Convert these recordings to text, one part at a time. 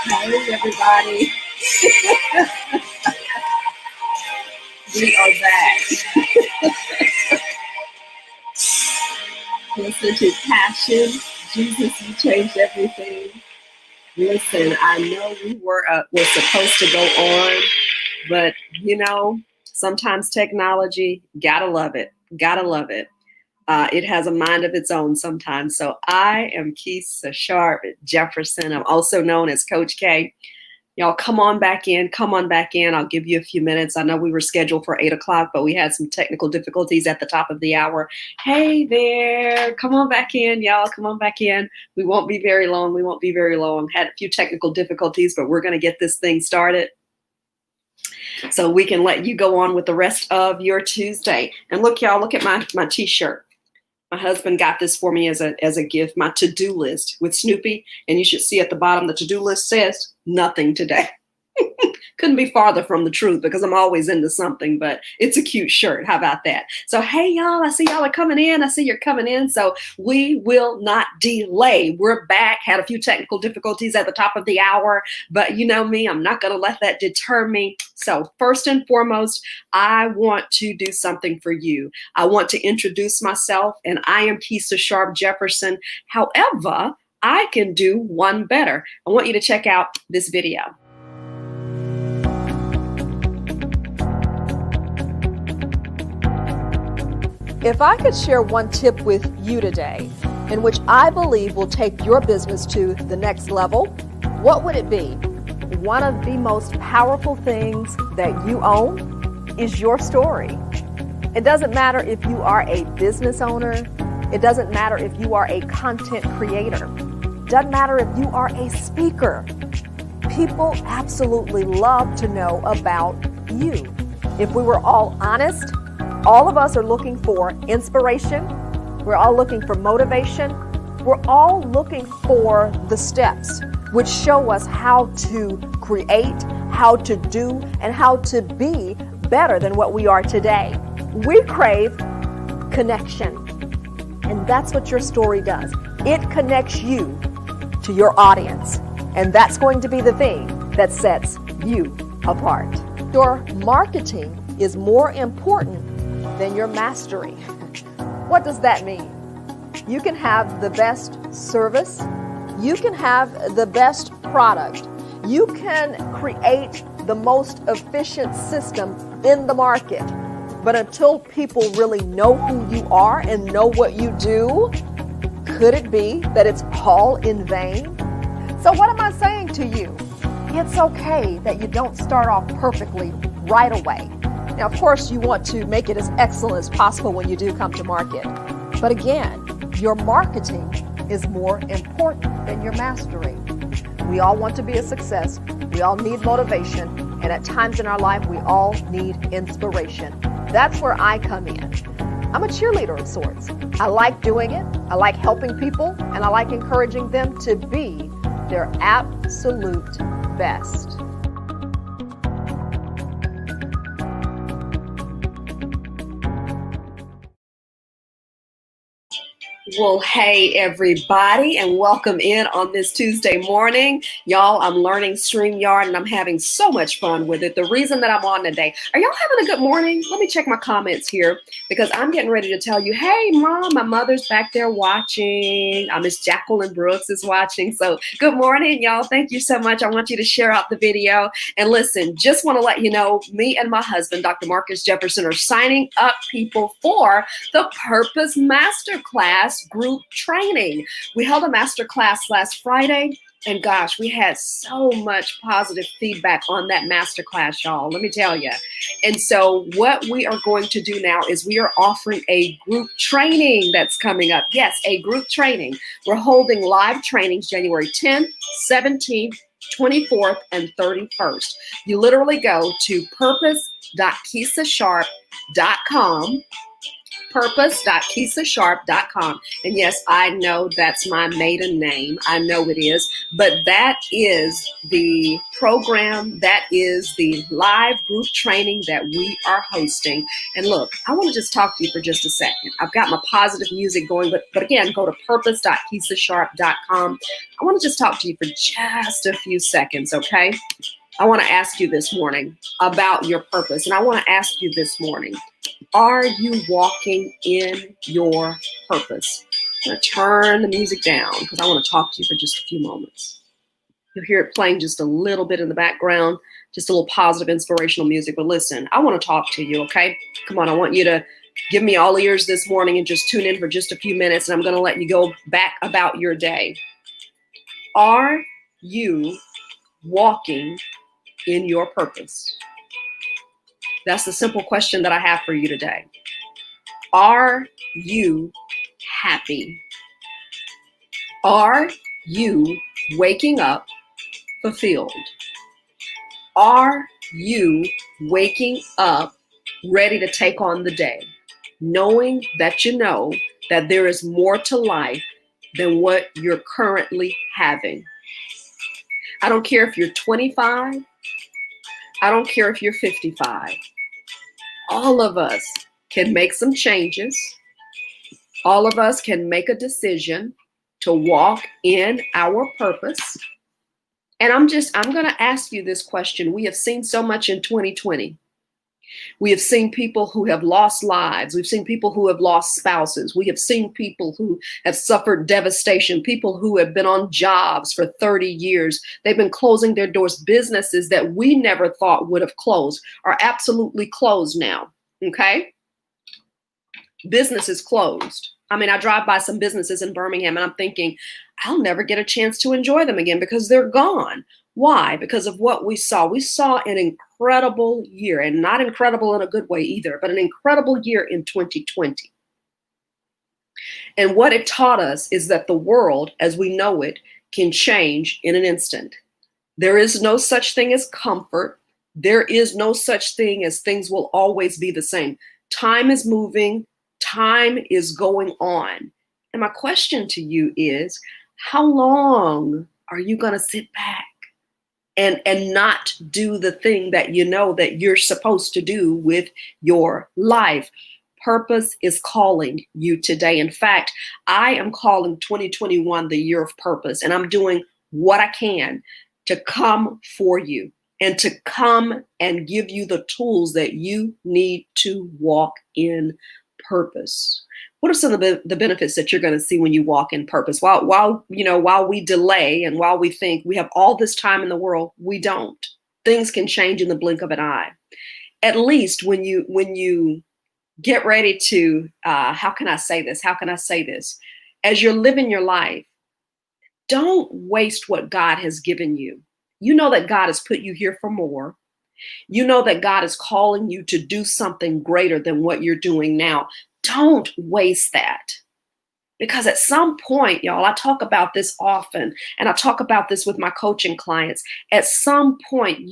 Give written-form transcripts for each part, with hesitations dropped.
Hey, everybody. We are back. Listen to Passion. Jesus, you changed everything. Listen, I know we're supposed to go on, but sometimes technology, gotta love it. Gotta love it. It has a mind of its own sometimes. So I am Keisha Sharp Jefferson. I'm also known as Coach K. Y'all come on back in. Come on back in. I'll give you a few minutes. I know we were scheduled for 8 o'clock, but we had some technical difficulties at the top of the hour. Hey there. Come on back in, y'all. Come on back in. We won't be very long. We won't be very long. Had a few technical difficulties, but we're going to get this thing started so we can let you go on with the rest of your Tuesday. And look, y'all, look at my t-shirt. My husband got this for me as a gift, my to-do list with Snoopy. And you should see at the bottom, the to-do list says nothing today. Couldn't be farther from the truth because I'm always into something, but it's a cute shirt. How about that? So, hey, y'all, I see y'all are coming in. I see you're coming in. So we will not delay. We're back. Had a few technical difficulties at the top of the hour, but you know me, I'm not going to let that deter me. So first and foremost, I want to do something for you. I want to introduce myself, and I am Keisha Sharp Jefferson. However, I can do one better. I want you to check out this video. If I could share one tip with you today, in which I believe will take your business to the next level, what would it be? One of the most powerful things that you own is your story. It doesn't matter if you are a business owner. It doesn't matter if you are a content creator. It doesn't matter if you are a speaker. People absolutely love to know about you. If we were all honest, all of us are looking for inspiration. We're all looking for motivation. We're all looking for the steps which show us how to create, how to do, and how to be better than what we are today. We crave connection. And that's what your story does. It connects you to your audience. And that's going to be the thing that sets you apart. Your marketing is more important than your mastery. What does that mean? You can have the best service. You can have the best product. You can create the most efficient system in the market. But until people really know who you are and know what you do, could it be that it's all in vain? So what am I saying to you? It's okay that you don't start off perfectly right away. Now, of course, you want to make it as excellent as possible when you do come to market. But again, your marketing is more important than your mastery. We all want to be a success. We all need motivation. And at times in our life, we all need inspiration. That's where I come in. I'm a cheerleader of sorts. I like doing it. I like helping people. And I like encouraging them to be their absolute best. Well, hey, everybody, and welcome in on this Tuesday morning. Y'all, I'm learning StreamYard, and I'm having so much fun with it. The reason that I'm on today, are y'all having a good morning? Let me check my comments here, because I'm getting ready to tell you, hey, Mom, my mother's back there watching. Miss Jacqueline Brooks is watching. So good morning, y'all. Thank you so much. I want you to share out the video. And listen, just want to let you know, me and my husband, Dr. Marcus Jefferson, are signing up people for the Purpose Masterclass group training. We held a masterclass last Friday, and gosh, we had so much positive feedback on that masterclass, y'all. Let me tell you. And so what we are going to do now is we are offering a group training that's coming up. Yes, a group training. We're holding live trainings January 10th, 17th, 24th, and 31st. You literally go to purpose.keishasharp.com. purpose.keisasharp.com. And yes, I know that's my maiden name. I know it is, but that is the program, that is the live group training that we are hosting. And look, I want to just talk to you for just a second. I've got my positive music going, but again, go to purpose.keisasharp.com. I want to just talk to you for just a few seconds, okay? I want to ask you this morning about your purpose. And I want to ask you this morning, are you walking in your purpose? I'm going to turn the music down because I want to talk to you for just a few moments. You'll hear it playing just a little bit in the background, just a little positive, inspirational music. But listen, I want to talk to you, okay? Come on, I want you to give me all ears this morning and just tune in for just a few minutes, and I'm going to let you go back about your day. Are you walking in your purpose? That's the simple question that I have for you today. Are you happy? Are you waking up fulfilled? Are you waking up ready to take on the day, knowing that you know that there is more to life than what you're currently having? I don't care if you're 25. I don't care if you're 55. All of us can make some changes. All of us can make a decision to walk in our purpose. And I'm going to ask you this question. We have seen so much in 2020. We have seen people who have lost lives. We've seen people who have lost spouses. We have seen people who have suffered devastation, people who have been on jobs for 30 years. They've been closing their doors. Businesses that we never thought would have closed are absolutely closed now. Okay? Businesses closed. I mean, I drive by some businesses in Birmingham and I'm thinking, I'll never get a chance to enjoy them again because they're gone. Why? Because of what we saw. We saw an incredible year, and not incredible in a good way either, but an incredible year in 2020. And what it taught us is that the world, as we know it, can change in an instant. There is no such thing as comfort. There is no such thing as things will always be the same. Time is moving. Time is going on. And my question to you is, how long are you going to sit back and not do the thing that you know that you're supposed to do with your life? Purpose is calling you today. In fact, I am calling 2021 the year of purpose, and I'm doing what I can to come for you and to come and give you the tools that you need to walk in purpose. What are some of the benefits that you're going to see when you walk in purpose? While we delay and while we think we have all this time in the world, we don't. Things can change in the blink of an eye. At least when you get ready to, how can I say this? As you're living your life, don't waste what God has given you. You know that God has put you here for more. You know that God is calling you to do something greater than what you're doing now. Don't waste that. Because at some point, y'all, I talk about this often, and I talk about this with my coaching clients. At some point,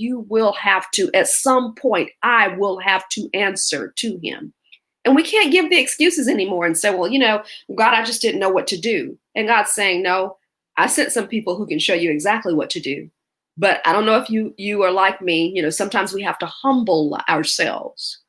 at some point, I will have to answer to him. And we can't give the excuses anymore and say, well, God, I just didn't know what to do. And God's saying, no, I sent some people who can show you exactly what to do. But I don't know if you are like me. Sometimes we have to humble ourselves.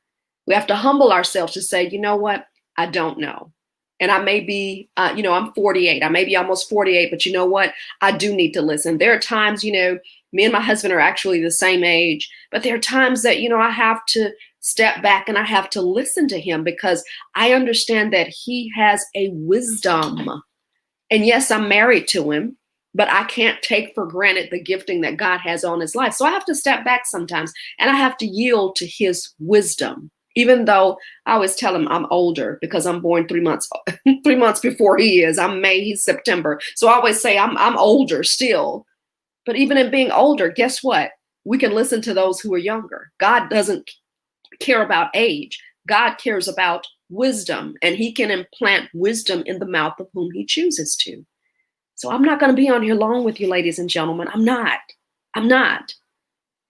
We have to humble ourselves to say, you know what? I don't know. And I may be, I'm 48. I may be almost 48, but you know what? I do need to listen. There are times, me and my husband are actually the same age, but there are times that, I have to step back and I have to listen to him because I understand that he has a wisdom. And yes, I'm married to him, but I can't take for granted the gifting that God has on his life. So I have to step back sometimes and I have to yield to his wisdom. Even though I always tell him I'm older because I'm born 3 months before he is. I'm May, he's September. So I always say I'm older still. But even in being older, guess what? We can listen to those who are younger. God doesn't care about age. God cares about wisdom, and he can implant wisdom in the mouth of whom he chooses to. So I'm not going to be on here long with you, ladies and gentlemen. I'm not.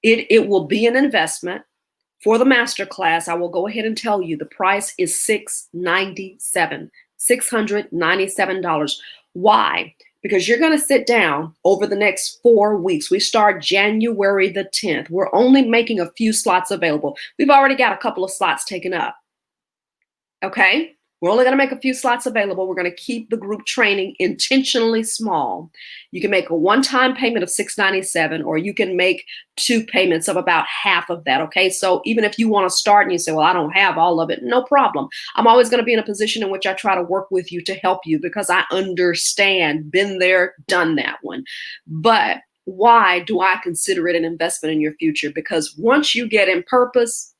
It will be an investment. For the masterclass, I will go ahead and tell you the price is $697. Why? Because you're going to sit down over the next 4 weeks. We start January the 10th. We're only making a few slots available. We've already got a couple of slots taken up. Okay? We're only going to make a few slots available. We're going to keep the group training intentionally small. You can make a one-time payment of $697, or you can make 2 payments of about half of that. Okay, so even if you want to start and you say, well, I don't have all of it, no problem. I'm always going to be in a position in which I try to work with you to help you, because I understand, been there, done that one. But why do I consider it an investment in your future? Because once you get in purpose,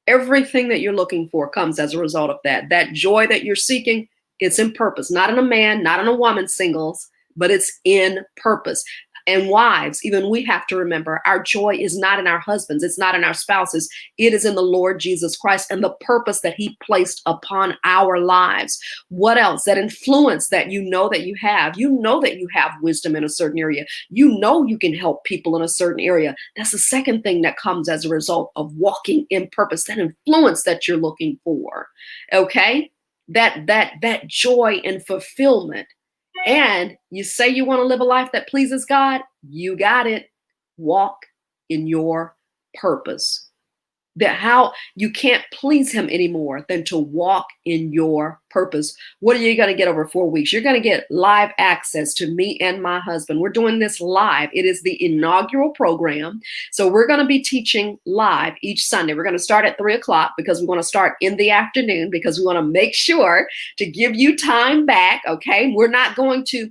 everything that you're looking for comes as a result of that. That joy that you're seeking, it's in purpose, not in a man, not in a woman singles, but it's in purpose. And wives, even we have to remember, our joy is not in our husbands. It's not in our spouses. It is in the Lord Jesus Christ and the purpose that he placed upon our lives. What else? That influence that you know that you have. You know that you have wisdom in a certain area. You know you can help people in a certain area. That's the second thing that comes as a result of walking in purpose, that influence that you're looking for. Okay? That joy and fulfillment. And you say you want to live a life that pleases God, you got it. Walk in your purpose. That how you can't please him anymore than to walk in your purpose. What are you going to get over 4 weeks? You're going to get live access to me and my husband. We're doing this live. It is the inaugural program. So we're going to be teaching live each Sunday. We're going to start at 3:00 because we want to start in the afternoon, because we want to make sure to give you time back. Okay. We're not going to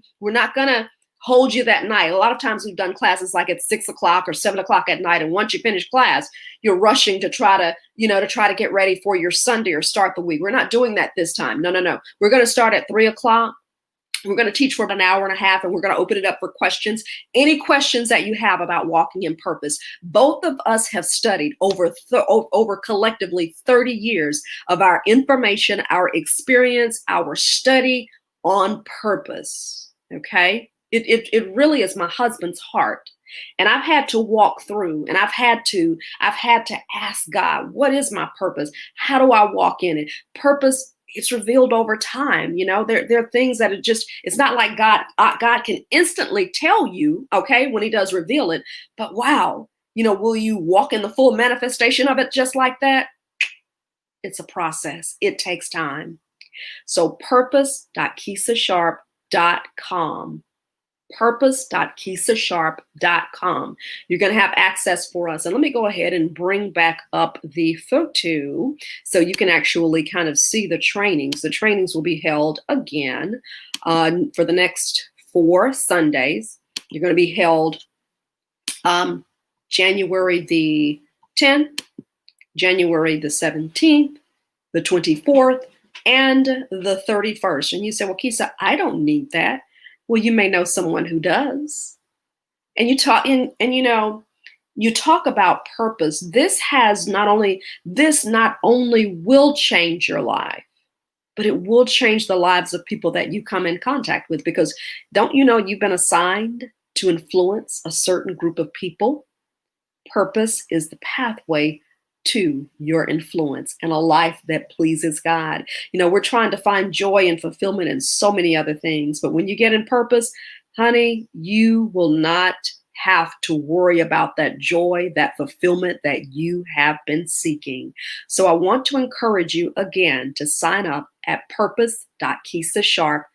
hold you that night. A lot of times we've done classes like at 6 o'clock or 7 o'clock at night. And once you finish class, you're rushing to try to get ready for your Sunday or start the week. We're not doing that this time. No. We're going to start at 3:00. We're going to teach for about an hour and a half, and we're going to open it up for questions. Any questions that you have about walking in purpose. Both of us have studied over collectively 30 years of our information, our experience, our study on purpose. Okay? It really is my husband's heart. And I've had to walk through, and I've had to ask God, what is my purpose? How do I walk in it? Purpose, it's revealed over time. You know, there are things that are just, it's not like God can instantly tell you, okay, when he does reveal it, but wow, will you walk in the full manifestation of it just like that? It's a process. It takes time. So purpose.keisasharp.com. purpose.keisasharp.com. You're going to have access for us. And let me go ahead and bring back up the photo so you can actually kind of see the trainings. The trainings will be held again for the next 4 Sundays. You're going to be held January the 10th, January the 17th, the 24th, and the 31st. And you say, well, Keisa, I don't need that. Well, you may know someone who does. And you talk you talk about purpose. This not only will change your life, but it will change the lives of people that you come in contact with, because don't you know you've been assigned to influence a certain group of people? Purpose is the pathway to your influence and a life that pleases God. We're trying to find joy and fulfillment in so many other things, but when you get in purpose, honey, you will not have to worry about that joy, that fulfillment that you have been seeking. So I want to encourage you again to sign up at purpose.keisasharp.com.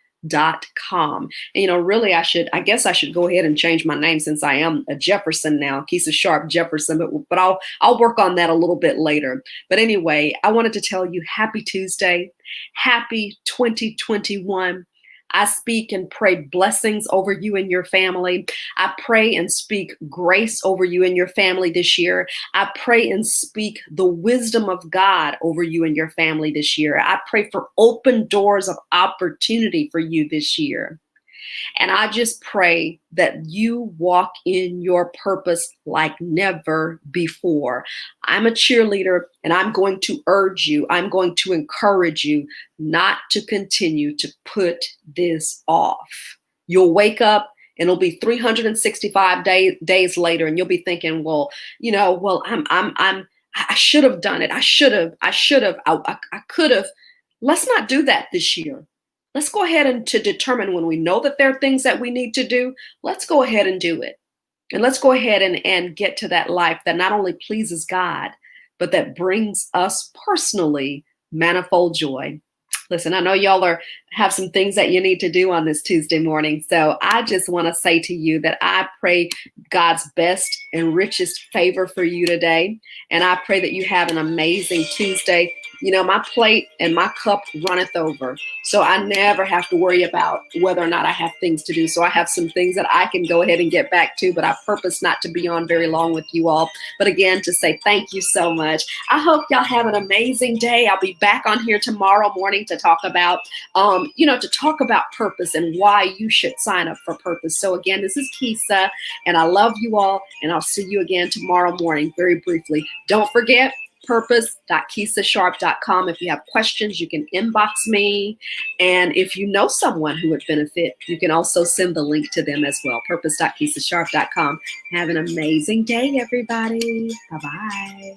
And really, I guess I should go ahead and change my name, since I am a Jefferson now, Keisa Sharp Jefferson, but I'll work on that a little bit later. But anyway, I wanted to tell you happy Tuesday, happy 2021. I speak and pray blessings over you and your family. I pray and speak grace over you and your family this year. I pray and speak the wisdom of God over you and your family this year. I pray for open doors of opportunity for you this year. And I just pray that you walk in your purpose like never before. I'm a cheerleader, and I'm going to urge you, I'm going to encourage you not to continue to put this off. You'll wake up and it'll be 365 days later, and you'll be thinking, I should have done it. I should have. I could have. Let's not do that this year. Let's go ahead and to determine when we know that there are things that we need to do, let's go ahead and do it. And let's go ahead and get to that life that not only pleases God, but that brings us personally manifold joy. Listen, I know y'all have some things that you need to do on this Tuesday morning. So I just want to say to you that I pray God's best and richest favor for you today. And I pray that you have an amazing Tuesday. You know, my plate and my cup runneth over. So I never have to worry about whether or not I have things to do. So I have some things that I can go ahead and get back to, but I purpose not to be on very long with you all. But again, to say thank you so much. I hope y'all have an amazing day. I'll be back on here tomorrow morning to talk about, to talk about purpose and why you should sign up for purpose. So again, this is Kisa, and I love you all, and I'll see you again tomorrow morning very briefly. Don't forget, purpose.kisasharp.com. If you have questions, you can inbox me. And if you know someone who would benefit, you can also send the link to them as well. Purpose.kisasharp.com. Have an amazing day, everybody. Bye-bye.